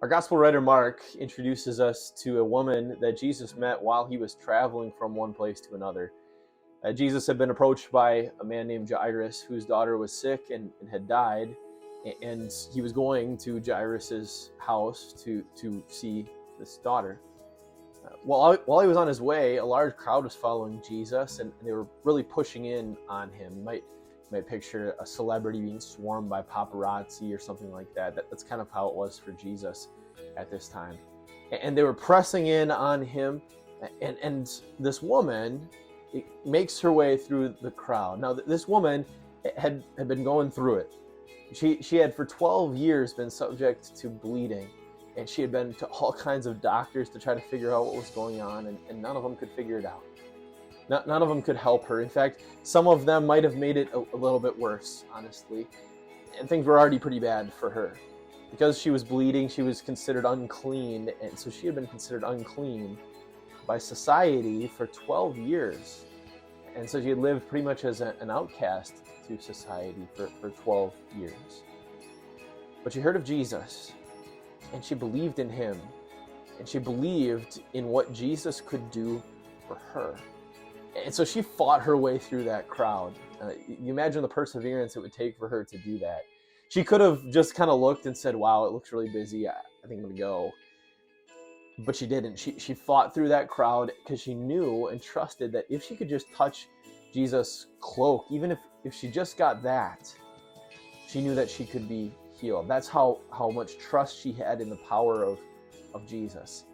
Our gospel writer Mark introduces us to a woman that Jesus met while he was traveling from one place to another. Jesus had been approached by a man named Jairus whose daughter was sick and had died, and he was going to Jairus's house to see this daughter. While he was on his way, a large crowd was following Jesus, and they were really pushing in on him. You might picture a celebrity being swarmed by paparazzi or something like that. That's kind of how it was for Jesus at this time. And they were pressing in on him, and this woman makes her way through the crowd. Now, this woman had been going through it. She had for 12 years been subject to bleeding, and she had been to all kinds of doctors to try to figure out what was going on, and none of them could figure it out. None of them could help her. In fact, some of them might have made it a little bit worse, honestly. And things were already pretty bad for her. Because she was bleeding, she was considered unclean, and so she had been considered unclean by society for 12 years. And so she had lived pretty much as an outcast to society for 12 years. But she heard of Jesus, and she believed in him, and she believed in what Jesus could do for her. And so she fought her way through that crowd. You imagine the perseverance it would take for her to do that. She could have just kind of looked and said, wow, it looks really busy. I think I'm going to go. But she didn't. She fought through that crowd because she knew and trusted that if she could just touch Jesus' cloak, even if she just got that, she knew that she could be healed. That's how much trust she had in the power of Jesus.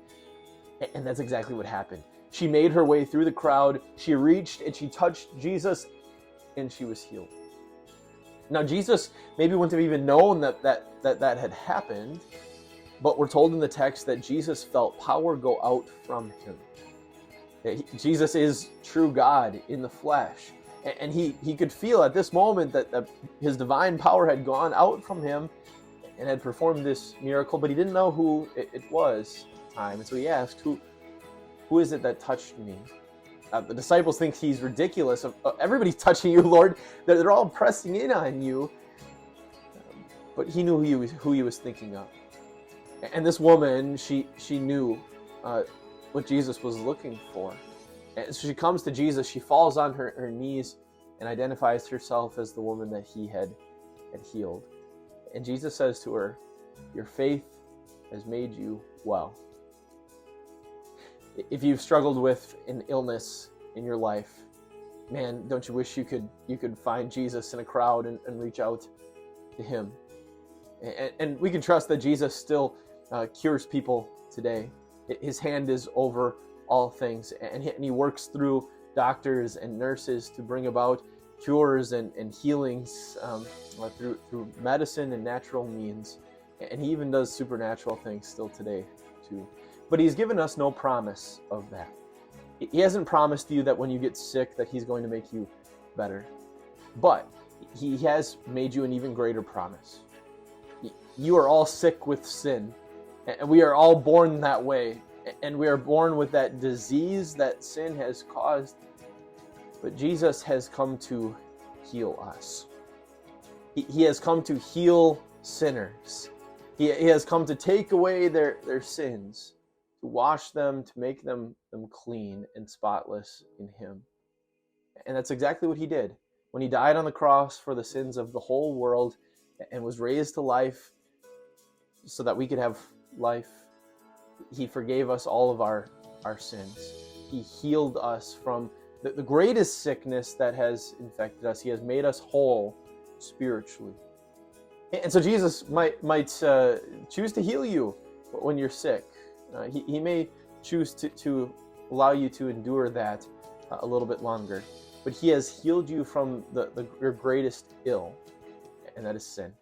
And that's exactly what happened. She made her way through the crowd. She reached and she touched Jesus, and she was healed. Now, Jesus maybe wouldn't have even known that had happened, but we're told in the text that Jesus felt power go out from him. Jesus is true God in the flesh, and he could feel at this moment that his divine power had gone out from him and had performed this miracle, but he didn't know who it was at the time, and so he asked, Who is it that touched me? The disciples think he's ridiculous. Everybody's touching you, Lord. They're all pressing in on you. But he knew who he was thinking of. And this woman, she knew what Jesus was looking for. And so she comes to Jesus. She falls on her knees and identifies herself as the woman that he had healed. And Jesus says to her, "Your faith has made you well." If you've struggled with an illness in your life, man, don't you wish you could find Jesus in a crowd and reach out to him? And we can trust that Jesus still cures people today. His hand is over all things, and he works through doctors and nurses to bring about cures and healings through medicine and natural means. And he even does supernatural things still today too. But he's given us no promise of that. He hasn't promised you that when you get sick that he's going to make you better. But he has made you an even greater promise. You are all sick with sin, and we are all born that way. And we are born with that disease that sin has caused. But Jesus has come to heal us. He has come to heal sinners. He has come to take away their sins, to wash them, to make them clean and spotless in him. And that's exactly what he did. When he died on the cross for the sins of the whole world and was raised to life so that we could have life, he forgave us all of our sins. He healed us from the greatest sickness that has infected us. He has made us whole spiritually. And so Jesus might choose to heal you when you're sick. He may choose to allow you to endure that a little bit longer. But he has healed you from your greatest ill, and that is sin.